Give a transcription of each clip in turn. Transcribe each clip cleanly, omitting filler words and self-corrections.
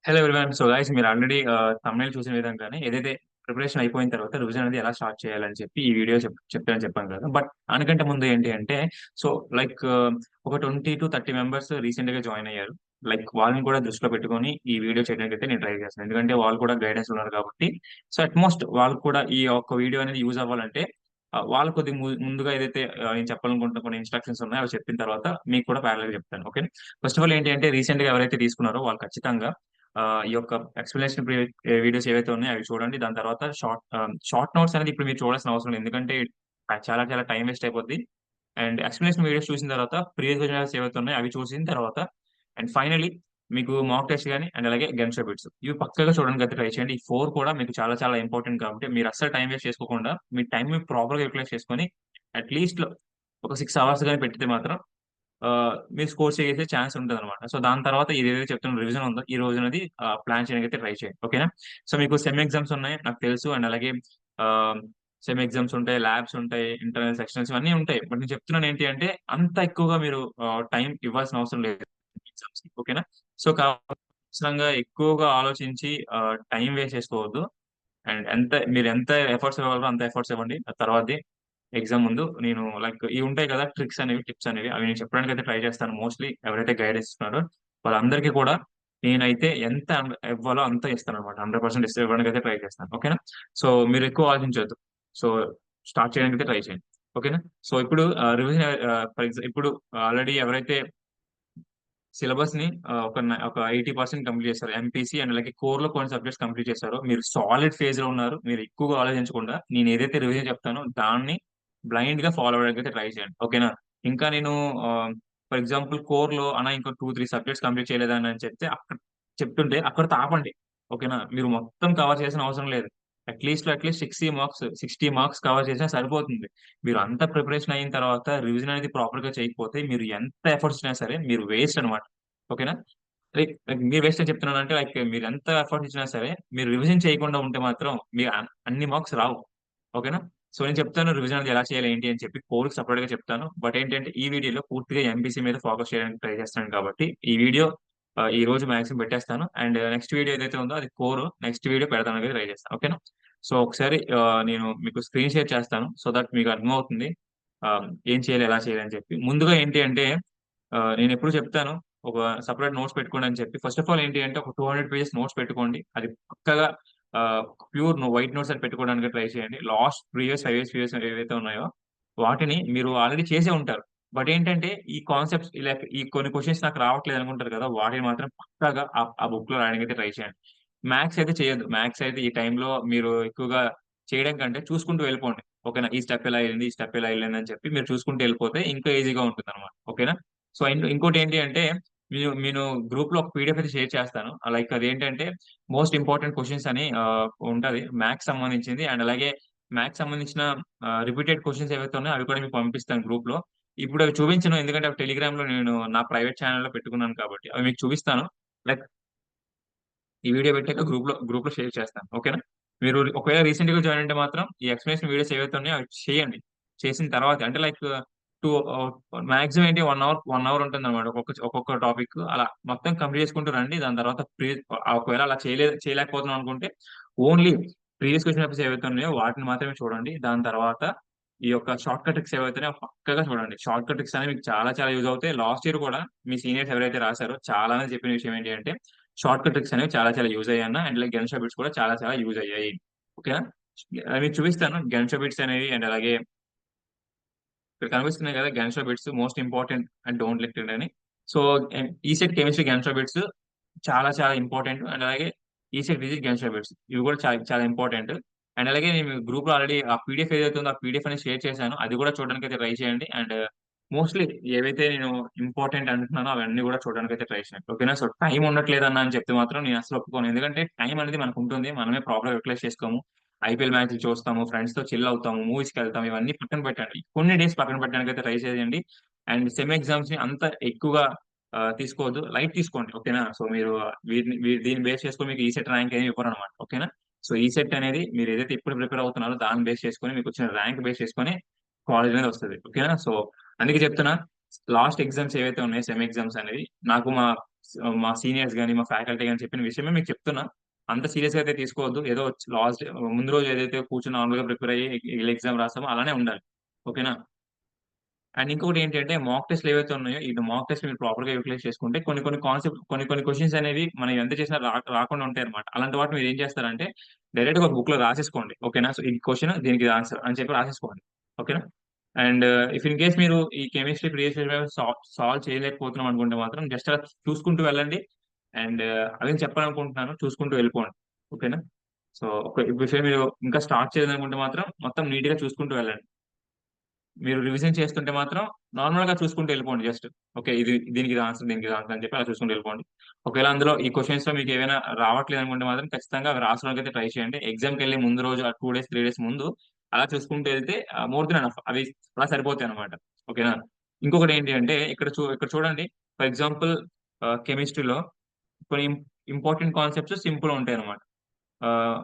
Hello everyone. So guys, మీరు already thumbnail చూసిన విధంగానే ఏదైతే ప్రిపరేషన్ అయిపోయిన తర్వాత రివిజన్ అనేది ఎలా స్టార్ట్ చేయాలని చెప్పి ఈ వీడియో చెప్తానని చెప్పాను కదా. బట్ దానికంటే ముందు ఏంటి అంటే, సో లైక్ ఒక 20 to 30 మెంబర్స్ రీసెంట్ గా జాయిన్ అయ్యారు. లైక్ వాళ్ళని కూడా దృష్టిలో పెట్టుకొని ఈ వీడియో చేయడానికి అయితే నేను ట్రై చేస్తాను, ఎందుకంటే వాళ్ళు కూడా గైడెన్స్ ఉన్నారు కాబట్టి. సో అట్మోస్ట్ వాళ్ళకు కూడా ఈ ఒక్క వీడియో అనేది యూజ్ అవ్వాలంటే వాళ్ళు కొద్దిగా ముందుగా ఏదైతే నేను చెప్పాలనుకుంటున్న కొన్ని ఇన్స్ట్రక్షన్స్ ఉన్నాయో అవి చెప్పిన తర్వాత మీకు కూడా ప్యారల్ గా చెప్తాను. ఓకే. ఫస్ట్ ఆఫ్ ఆల్ ఏంటి అంటే, రీసెంట్ గా ఎవరైతే తీసుకున్నారో వాళ్ళు ఖచ్చితంగా ఈ యొక్క ఎక్స్ప్లెనేషన్ వీడియోస్ ఏవైతే ఉన్నాయో అవి చూడండి. దాని తర్వాత షార్ట్ నోట్స్ అనేది ఇప్పుడు మీరు చూడాల్సిన అవసరం లేదు, ఎందుకంటే చాలా చాలా టైం వేస్ట్ అయిపోద్ది. అండ్ ఎక్స్ప్లెనేషన్ వీడియోస్ చూసిన తర్వాత ప్రీవియస్ వీడియోస్ ఏవైతే ఉన్నాయో అవి చూసిన తర్వాత అండ్ ఫైనలీ మీకు మాక్ టెస్ట్ గాని అండ్ అలాగే గెమ్స్ బిట్స్ ఇవి పక్కగా చూడడానికి అయితే ట్రై చేయండి. ఈ 4 కూడా మీకు చాలా చాలా ఇంపార్టెంట్ కాబట్టి మీరు అస్సలు టైం వేస్ట్ చేసుకోకుండా మీ టైం ప్రాపర్ గా యూటిలైజ్ చేసుకొని అట్లీస్ట్ ఒక 6 అవర్స్ గాని పెట్టితే మాత్రం మీరు స్కోర్ చేసే ఛాన్స్ ఉంటదనమాట. సో, దాని తర్వాత ఇదేదైతే చెప్తున్న రివిజన్ ఉందో, ఈ రోజునది ప్లాన్ చేయడానికైతే ట్రై చేయండి. ఓకేనా? సో, మీకు సెమ్ ఎగ్జామ్స్ ఉన్నాయి నాకు తెలుసు. అండ్ అలాగే ఆహ్, సెమ్ ఎగ్జామ్స్ ఉంటాయి, ల్యాబ్స్ ఉంటాయి, ఇంటర్నల్ సెక్షన్స్ ఇవన్నీ ఉంటాయి. బట్ నేను చెప్తున్నాను ఏంటి అంటే, అంత ఎక్కువగా మీరు టైం ఇవ్వాల్సిన అవసరం లేదు ఎగ్జామ్స్‌కి. ఓకేనా? సో, అనవసరంగా ఎక్కువగా ఆలోచించి టైం వేస్ట్ చేసుకోవద్దు. అండ్ మీరెంత ఎఫర్ట్స్ ఇవ్వగలరో అంత ఎఫర్ట్స్ ఇవ్వండి. ఆ తర్వాతది ఎగ్జామ్ ముందు నేను లైక్ ఇవి ఉంటాయి కదా, ట్రిక్స్ అనేవి, టిప్స్ అనేవి అవి నేను చెప్పడానికైతే ట్రై చేస్తాను. మోస్ట్‌లీ ఎవరైతే గైడెన్స్ ఇస్తున్నారో వాళ్ళందరికీ కూడా నేనైతే ఎంత ఇవ్వాలో అంత ఇస్తాననమాట. 100% ఇవ్వడానికైతే ట్రై చేస్తాను. ఓకేనా? సో, మీరెక్కువ ఆలోచించొద్దు. సో, స్టార్ట్ చేయడానికైతే ట్రై చేయండి. ఓకేనా? సో, ఇప్పుడు రివిజన్ ఇప్పుడు ఆల్రెడీ ఎవరైతే సిలబస్‌ని ఒక 80% కంప్లీట్ చేశారు. ఎంపీసీ అండ్ అలాగే కోర్‌లో కొన్ని సబ్జెక్ట్స్ కంప్లీట్ చేశారు. మీరు సాలిడ్ ఫేజ్‌లో ఉన్నారు. మీరు ఎక్కువగా ఆలోచించకుండా నేనేదైతే రివిజన్ చెప్తానో దాన్ని బ్లైండ్‌గా ఫాలో అవ్వడానికైతే ట్రై చేయండి. ఓకేనా? ఇంకా నేను ఫర్ ఎగ్జాంపుల్ కోర్‌లో అన్న ఇంకో 2, 3 సబ్జెక్ట్స్ కంప్లీట్ చేయలేదని అని చెప్తుంటే అక్కడితో ఆపండి. ఓకేనా? మీరు మొత్తం కవర్ చేయాల్సిన అవసరం లేదు. అట్‌లీస్ట్ 60 మార్క్స్ కవర్ చేసినా సరిపోతుంది. మీరు అంత ప్రిపరేషన్ అయిన తర్వాత రివిజన్ అనేది ప్రాపర్‌గా చేయకపోతే మీరు ఎంత ఎఫర్ట్స్ ఇచ్చినా సరే మీరు వేస్ట్ అన్నమాట. ఓకేనా? లైక్ మీరు వేస్ట్ అని చెప్తున్నానంటే, లైక్ మీరెంత ఎఫర్ట్స్ ఇచ్చినా సరే మీరు రివిజన్ చేయకుండా ఉంటే మాత్రం మీరు అన్ని మార్క్స్ రావు. ఓకేనా? సో, నేను చెప్తాను రివిజన్ అనేది ఎలా చేయాలి ఏంటి అని చెప్పి కోర్‌కి సెపరేట్‌గా చెప్తాను. బట్ ఏంటంటే ఈ వీడియోలో పూర్తిగా ఎంపీసీ మీద ఫోకస్ చేయడానికి ట్రై చేస్తున్నాను కాబట్టి ఈ వీడియో ఈ రోజు మాక్సిమం పెట్టేస్తాను. అండ్ నెక్స్ట్ వీడియో ఏదైతే ఉందో అది కోర్. నెక్స్ట్ వీడియో పెడతానికి ట్రై చేస్తాను. ఓకేనా? సో, ఒకసారి నేను మీకు స్క్రీన్ షేర్ చేస్తాను. సో దట్ మీకు అర్థమవుతుంది ఏం చేయాలి, ఎలా చేయాలి అని చెప్పి. ముందుగా ఏంటి అంటే నేనెప్పుడు చెప్తాను ఒక సెపరేట్ నోట్స్ పెట్టుకోండి అని చెప్పి. ఫస్ట్ ఆఫ్ ఆల్ ఏంటి అంటే ఒక 200 పేజెస్ నోట్స్ పెట్టుకోండి. అది పక్కాగా ప్యూర్ వైట్ నోట్స్ అని పెట్టుకోవడానికి ట్రై చేయండి. లాస్ట్ ప్రీవియస్ 5 ఇయర్స్, ఏవైతే ఉన్నాయో వాటిని మీరు ఆల్రెడీ చేసే ఉంటారు. బట్ ఏంటంటే ఈ కాన్సెప్ట్స్ ఈ కొన్ని క్వెషన్స్ నాకు రావట్లేదు అనుకుంటారు కదా, వాటిని మాత్రం పక్కాగా ఆ బుక్‌లో రాయడానికైతే ట్రై చేయండి. మ్యాథ్స్ అయితే చేయొద్దు. మ్యాథ్స్ అయితే ఈ టైంలో మీరు ఎక్కువగా చేయడం కంటే చూసుకుంటూ వెళ్ళిపోండి. ఓకేనా? ఈ స్టెప్ ఎలా ఎళ్ళింది, ఈ స్టెప్ ఎలా ఎళ్ళిందని చెప్పి మీరు చూసుకుంటూ వెళ్ళిపోతే ఇంకా ఈజీగా ఉంటుందన్నమాట. ఓకేనా? సో, ఇంకోటేంటి అంటే నేను గ్రూప్‌లో ఒక పీడీఎఫ్ అయితే షేర్ చేస్తాను. లైక్ అదేంటంటే మోస్ట్ ఇంపార్టెంట్ క్వెషన్స్ అని ఉంటది. మ్యాథ్స్ సంబంధించింది. అండ్ అలాగే మ్యాథ్స్ సంబంధించిన రిపీటెడ్ క్వెషన్స్ ఏవైతే ఉన్నాయో అవి కూడా మీకు పంపిస్తాను గ్రూప్‌లో. ఇప్పుడు అవి చూపించను, ఎందుకంటే అవి టెలిగ్రామ్‌లో నేను నా ప్రైవేట్ ఛానెల్‌లో పెట్టుకున్నాను కాబట్టి. అవి మీకు చూపిస్తాను. లైక్ ఈ వీడియో పెట్టాక గ్రూప్‌లో షేర్ చేస్తాను. ఓకేనా? మీరు ఒకవేళ రీసెంట్‌గా జాయిన్ అంటే మాత్రం ఈ ఎక్స్‌ప్లనేషన్ వీడియోస్ ఏవైతే ఉన్నాయో అవి చేయండి. చేసిన తర్వాత అంటే లైక్ 2 మాక్సిమం ఏంటి 1 అవర్ ఉంటుందన్నమాట. ఒక్కొక్క టాపిక్ అలా మొత్తం కంప్లీట్ చేసుకుంటూ రండి. దాని తర్వాత ఒకవేళ అలా చేయలేకపోతున్నాం అనుకుంటే ఓన్లీ ప్రీవియస్ క్వెషన్ పేపర్స్ ఏవైతే ఉన్నాయో వాటిని మాత్రమే చూడండి. దాని తర్వాత ఈ యొక్క షార్ట్‌కట్ ట్రిక్స్ ఏవైతే ఉన్నాయో పక్కాగా చూడండి. షార్ట్‌కట్ ట్రిక్స్ అనేవి మీకు చాలా చాలా యూజ్ అవుతాయి. లాస్ట్ ఇయర్ కూడా మీ సీనియర్స్ ఎవరైతే రాసారో చాలా మంది చెప్పిన విషయం ఏంటి అంటే షార్ట్‌కట్ ట్రిక్స్ అనేవి చాలా చాలా యూజ్ అయ్యాయన్న. అండ్ లైక్ గన్ బిట్స్ కూడా చాలా చాలా యూజ్ అయ్యాయి. ఓకేనా? మీకు చూపిస్తాను గన్ బిట్స్ అనేవి. అండ్ అలాగే ఇక్కడ కనిపిస్తున్నాయి కదా, gun bits most important and don't neglect it అని. So, ECET chemistry gun bits చాలా చాలా ఇంపార్టెంట్. అండ్ అలాగే ఈసెట్ ఫిజిక్స్ గన్ బిట్స్ ఇవి కూడా చాలా చాలా ఇంపార్టెంట్. అండ్ అలాగే నేను గ్రూప్‌లో ఆల్రెడీ ఆ పీడీఎఫ్ ఏదైతే ఉందో ఆ పీడీఎఫ్ అనేది షేర్ చేశాను. అది కూడా చూడడానికైతే ట్రై చేయండి. అండ్ మోస్ట్‌లీ ఏవైతే నేను ఇంపార్టెంట్ అంటున్నానో అవన్నీ కూడా చూడడానికైతే ట్రై చేయండి. ఓకేనా? సో, టైం ఉండట్లేదన్నా అని చెప్తే మాత్రం నేను అస్సలు ఒప్పుకోను. ఎందుకంటే టైం అనేది మనకుంటుంది. మనమే ప్రాపర్‌గా యుటిలైజ్ చేసుకోము. ఐపీఎల్ మ్యాచ్‌లు చూస్తాము, ఫ్రెండ్స్‌తో చిల్ అవుతాము, మూవీస్‌కెళ్తాము. ఇవన్నీ పక్కన పెట్టండి. కొన్ని డేస్ పక్కన పెట్టడానికైతే ట్రై చేయండి. అండ్ సెమ్ ఎగ్జామ్స్‌ని అంత ఎక్కువగా తీసుకోవద్దు. లైట్ తీసుకోండి. ఓకేనా? సో, మీరు దీన్ని బేస్ చేసుకొని మీకు ఈసెట్ ర్యాంక్ ఏమి ఇవ్వరనమాట. ఓకేనా? సో, ఈసెట్ అనేది మీరేదైతే ఇప్పుడు ప్రిపేర్ అవుతున్నారో దాన్ని బేస్ చేసుకొని మీకొచ్చిన ర్యాంక్ బేస్ చేసుకొని కాలేజ్ అనేది వస్తది. ఓకేనా? సో, అందుకే చెప్తున్నా లాస్ట్ ఎగ్జామ్స్ ఏవైతే ఉన్నాయో సెమ్ ఎగ్జామ్స్ అనేవి నాకు మా మా సీనియర్స్ గాని, మా ఫ్యాకల్టీ గాని చెప్పిన విషయమే మీకు చెప్తున్నా. అంత సీరియస్‌గా అయితే తీసుకోవద్దు. ఏదో లాస్ట్ ముందు రోజు ఏదైతే కూర్చొని నార్మల్‌గా ప్రిపేర్ అయ్యి ఇలా ఎగ్జామ్ రాసామో అలానే ఉండాలి. ఓకేనా? అండ్ ఇంకొకటి ఏంటి అంటే మాక్ టెస్ట్‌లు ఏవైతే ఉన్నాయో, ఈ మాక్ టెస్ట్ మీరు ప్రాపర్‌గా యుటిలైజ్ చేసుకుంటే కొన్ని కొన్ని కాన్సెప్ట్ కొన్ని క్వెషన్స్ అనేవి మనం ఎంత చేసినా రాకుండా ఉంటాయన్నమాట. అలాంటి వాటిని మీరు ఏం చేస్తారంటే డైరెక్ట్‌గా ఒక బుక్‌లో రాసేసుకోండి. ఓకేనా? సో, ఈ క్వెషన్ దీనికి ఇది ఆన్సర్ అని చెప్పి రాసేసుకోండి. ఓకేనా? అండ్ ఇఫ్ ఇన్ కేస్ మీరు ఈ కెమిస్ట్రీ, ప్రీవియస్ ఇయర్ సాల్వ్ చేయలేకపోతున్నాం అనుకుంటే మాత్రం జస్ట్ అలా చూసుకుంటూ వెళ్ళండి. అండ్ అదే చెప్పాలనుకుంటున్నాను. చూసుకుంటూ వెళ్ళిపోండి. ఓకేనా? సో, ఒక విషయం మీరు ఇంకా స్టార్ట్ చేయలేదనుకుంటే మాత్రం మొత్తం నీట్‌గా చూసుకుంటూ వెళ్ళండి. మీరు రివిజన్ చేస్తుంటే మాత్రం నార్మల్‌గా చూసుకుంటూ వెళ్ళిపోండి జస్ట్. ఓకే. దీనికి ఇది ఆన్సర్, దీనికి ఇది ఆన్సర్ అని చెప్పి అలా చూసుకుంటూ వెళ్ళిపోండి. ఒకవేళ అందులో ఈ క్వెషన్స్‌లో మీకేమైనా రావట్లేదు అనుకుంటే మాత్రం ఖచ్చితంగా అవి రాసుకోవడానికైతే ట్రై చేయండి. ఎగ్జామ్‌కెళ్ళే ముందు రోజు ఆ 2 డేస్, 3 డేస్ ముందు అలా చూసుకుంటూ వెళ్తే మోర్ దెన్ ఎనఫ్. అవి అలా సరిపోతాయన్నమాట. ఓకేనా? ఇంకొకటి ఏంటి అంటే ఇక్కడ చూడండి. ఫర్ ఎగ్జాంపుల్ కెమిస్ట్రీలో కొన్ని ఇంపార్టెంట్ కాన్సెప్ట్స్ సింపుల్ ఉంటాయన్నమాట. ఆహ్,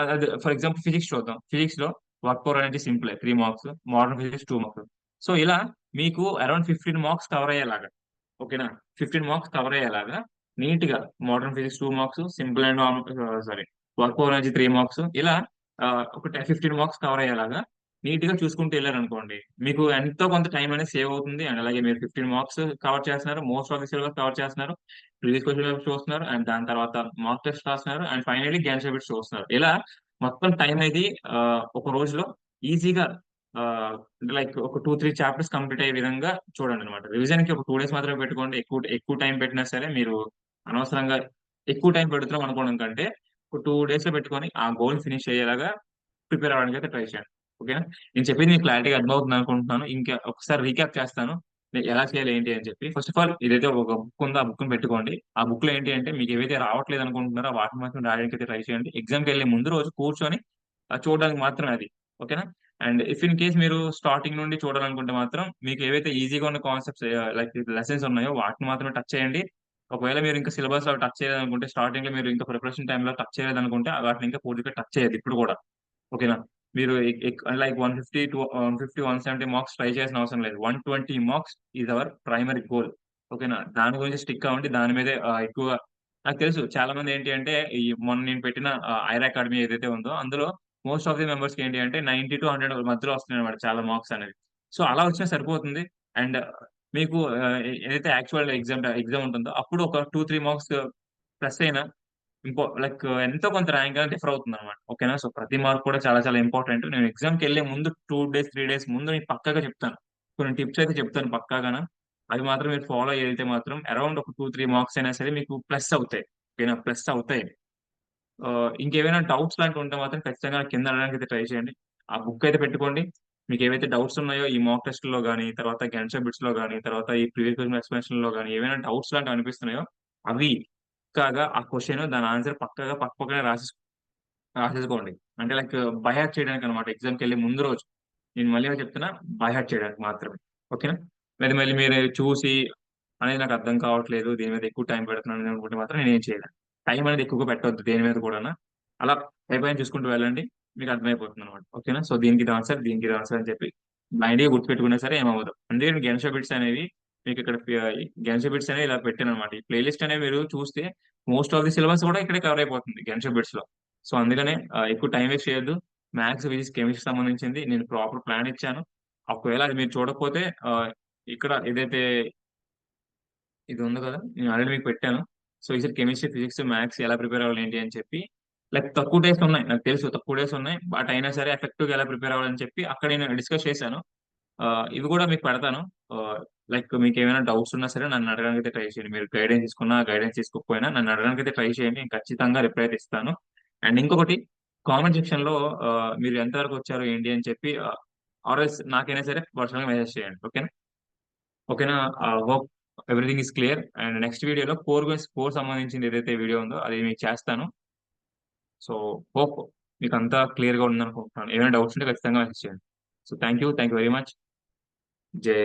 అదే ఫర్ ఎగ్జాంపుల్ ఫిజిక్స్ చూద్దాం. ఫిజిక్స్‌లో వర్క్ పవర్ అనేది సింపులే 3 marks. Modern physics 2 marks. So, ఇలా మీకు అరౌండ్ 15 మార్క్స్ కవర్ అయ్యేలాగా ఓకేనా? 15 మార్క్స్ కవర్ అయ్యేలాగా నీట్‌గా modern physics 2 marks, simple and sorry work power energy 3 marks ఇలా ఒక 15 మార్క్స్ కవర్ అయ్యేలాగా నీట్‌గా చూసుకుంటూ ఎళ్లారనుకోండి. మీకు ఎంతో కొంత టైం అనేది సేవ్ అవుతుంది. అండ్ అలాగే మీరు 15 మార్క్స్ కవర్ చేస్తున్నారు. Most of the syllabus cover చేస్తున్నారు. ప్రీవియస్ క్వెషన్ పేపర్స్ చూస్తున్నారు. అండ్ దాని తర్వాత మాక్ టెస్ట్ రాస్తున్నారు. అండ్ ఫైనల్లీ గ్యాన్స్ బిట్స్ చూస్తున్నారు. ఇలా మొత్తం టైం అనేది ఒక రోజులో ఈజీగా లైక్ ఒక 2, 3 చాప్టర్స్ కంప్లీట్ అయ్యే విధంగా చూడండనమాట. రివిజన్‌కి ఒక 2 డేస్ మాత్రమే పెట్టుకోండి. ఎక్కువ టైం పెట్టినా సరే మీరు అనవసరంగా ఎక్కువ టైం పెడుతున్నాం అనుకోవడం కంటే, ఒక 2 డేస్‌లో పెట్టుకొని ఆ గోల్ ఫినిష్ అయ్యేలాగా ప్రిపేర్ అవ్వడానికైతే ట్రై చేయండి. ఓకేనా? నేను చెప్పింది మీకు క్లారిటీగా అర్థమవుతుంది అనుకుంటున్నాను. ఇంకా ఒకసారి రీక్యాప్ చేస్తాను. ఎలా చేయాలి ఏంటి అని చెప్పి. ఫస్ట్ ఆఫ్ ఆల్ ఏదైతే ఒక బుక్ ఉందో ఆ బుక్‌ని పెట్టుకోండి. ఆ బుక్‌లో ఏంటి అంటే మీకు ఏవైతే రావట్లేదు అనుకుంటున్నారో వాటిని మాత్రం రాయడానికైతే ట్రై చేయండి. ఎగ్జామ్‌కెళ్ళే ముందు రోజు కూర్చొని చూడడానికి మాత్రమే అది. ఓకేనా? అండ్ ఇఫ్ ఇన్ కేస్ మీరు స్టార్టింగ్ నుండి చూడాలనుకుంటే మాత్రం మీకు ఏవైతే ఈజీగా ఉన్న కాన్సెప్ట్స్ లైక్ లెసన్స్ ఉన్నాయో వాటిని మాత్రమే టచ్ చేయండి. ఒకవేళ మీరు ఇంకా సిలబస్ అవి టచ్ చేయలేదనుకుంటే స్టార్టింగ్‌లో మీరు ఇంకా ప్రిపరేషన్ టైమ్‌లో టచ్ చేయలేదనుకుంటే వాటిని ఇంకా పూర్తిగా టచ్ చేయొద్దు ఇప్పుడు కూడా. ఓకేనా? మీరు లైక్ 150 టు 150, 170 మార్క్స్ ట్రై చేయాల్సిన అవసరం లేదు. 120 marks is our primary goal. ఓకేనా? దాని గురించి స్టిక్ అవ్వండి. దాని మీదే ఎక్కువగా నాకు తెలుసు చాలా మంది ఏంటి అంటే మొన్న నేను పెట్టిన ఐర్ అకాడమీ ఏదైతే ఉందో అందులో మోస్ట్ ఆఫ్ ది మెంబర్స్‌కి ఏంటి అంటే 90-100 మధ్యలో వస్తున్నాయన్నమాట చాలా మార్క్స్ అనేవి. సో, అలా వచ్చినా సరిపోతుంది. అండ్ మీకు ఏదైతే యాక్చువల్ ఎగ్జామ్ ఉంటుందో అప్పుడు ఒక 2, 3 మార్క్స్ ప్లస్ అయినా లైక్ ఎంతో కొంత ర్యాంక్ అనేది డిఫర్ అవుతుందన్నమాట. ఓకేనా? సో, ప్రతి మార్క్ కూడా చాలా చాలా ఇంపార్టెంట్. నేను ఎగ్జామ్‌కెళ్ళే ముందు 2 డేస్, 3 డేస్ ముందు నేను పక్కాగా చెప్తాను. కొన్ని టిప్స్ అయితే చెప్తాను పక్కాగాన. అవి మాత్రం మీరు ఫాలో అయ్యి మాత్రం అరౌండ్ ఒక 2, 3 మార్క్స్ అయినా సరే మీకు ప్లస్ అవుతాయి. ఓకేనా? ప్లస్ అవుతాయి. ఇంకేమైనా డౌట్స్ లాంటివి ఉంటే మాత్రం ఖచ్చితంగా నాకు కింద అడగడానికైతే ట్రై చేయండి. ఆ బుక్ అయితే పెట్టుకోండి. మీకేవైతే డౌట్స్ ఉన్నాయో ఈ మాక్ టెస్ట్‌లో గాని, తర్వాత గెన్షా బిట్స్‌లో గాని, తర్వాత ఈ ప్రీవియస్ క్వెషన్ ఎక్స్‌ప్లనేషన్‌లో గాని ఏవైనా డౌట్స్ లాంటివి అనిపిస్తున్నాయో అవి పక్కాగా ఆ క్వెషన్ దాని ఆన్సర్ పక్కాగా పక్కపక్కనే రాసేసుకోండి. అంటే లైక్ బై హార్ట్ చేయడానికనమాట ఎగ్జామ్‌కెళ్ళే ముందు రోజు. నేను మళ్ళీ చెప్తున్నా బై హార్ట్ చేయడానికి మాత్రమే. ఓకేనా? అది మళ్ళీ మీరు చూసి అనేది నాకు అర్థం కావట్లేదు. దీని మీద ఎక్కువ టైం పెడుతున్నాను అనుకుంటే మాత్రం నేనేం చేయలేను. టైం అనేది ఎక్కువగా పెట్టొద్దు దేని మీద కూడాను. అలా పైపైన చూసుకుంటూ వెళ్ళండి. మీకు అర్థమైపోతుందనమాట. ఓకేనా? సో, దీనికి ఇది ఆన్సర్, దీనికి ఇది ఆన్సర్ అని చెప్పి బ్లైండ్‌గా గుర్తుపెట్టుకున్నా సరే ఏమవ్వదు. అందుకే నేను గెనిషా బిట్స్ అనేవి మీకిక్కడ గెనిషా బిట్స్ అనేవి ఇలా పెట్టాననమాట. ఈ ప్లే లిస్ట్ అనేవి మీరు చూస్తే మోస్ట్ ఆఫ్ ది సిలబస్ కూడా ఇక్కడే కవర్ అయిపోతుంది గెనిషా బిట్స్‌లో. సో, అందుకనే ఎక్కువ టైం వేస్ట్ చేయొద్దు. మ్యాథ్స్, ఫిజిక్స్, కెమిస్ట్రీకి సంబంధించింది నేను ప్రాపర్ ప్లాన్ ఇచ్చాను. ఒకవేళ అది మీరు చూడకపోతే ఇక్కడ ఏదైతే ఇది ఉంది కదా! నేను ఆల్రెడీ మీకు పెట్టాను. సో, ఈసారి కెమిస్ట్రీ, ఫిజిక్స్, మ్యాథ్స్ ఎలా ప్రిపేర్ అవ్వాలి ఏంటి అని చెప్పి లైక్ తక్కువ డేస్ ఉన్నాయి. నాకు తెలుసు తక్కువ డేస్ ఉన్నాయి. బట్ అయినా సరే ఎఫెక్టివ్‌గా ఎలా ప్రిపేర్ అవ్వాలని చెప్పి అక్కడ నేను డిస్కస్ చేశాను. ఇవి కూడా మీకు పెడతాను. లైక్ మీకేమైనా డౌట్స్ ఉన్నా సరే నన్ను అడగడానికైతే ట్రై చేయండి. మీరు గైడెన్స్ తీసుకున్నా, గైడెన్స్ తీసుకోకపోయినా నన్ను అడగడానికైతే ట్రై చేయండి. నేను ఖచ్చితంగా రిప్లై అయితే ఇస్తాను. అండ్ ఇంకొకటి కామెంట్ సెక్షన్‌లో మీరు ఎంత వరకు వచ్చారు ఏంటి అని చెప్పి ఆర్ఎల్స్ నాకైనా సరే పర్సనల్‌గా మెసేజ్ చేయండి. ఓకేనా? ఓకేనా? Hope everything is clear. And next వీడియోలో కోర్ సంబంధించింది ఏదైతే వీడియో ఉందో అది మీకు చేస్తాను. సో, హోప్ మీకంతా క్లియర్‌గా ఉందనుకుంటున్నాను. ఏమైనా డౌట్స్ ఉంటే ఖచ్చితంగా మెసేజ్ చేయండి. So, thank you. Thank you very much. జై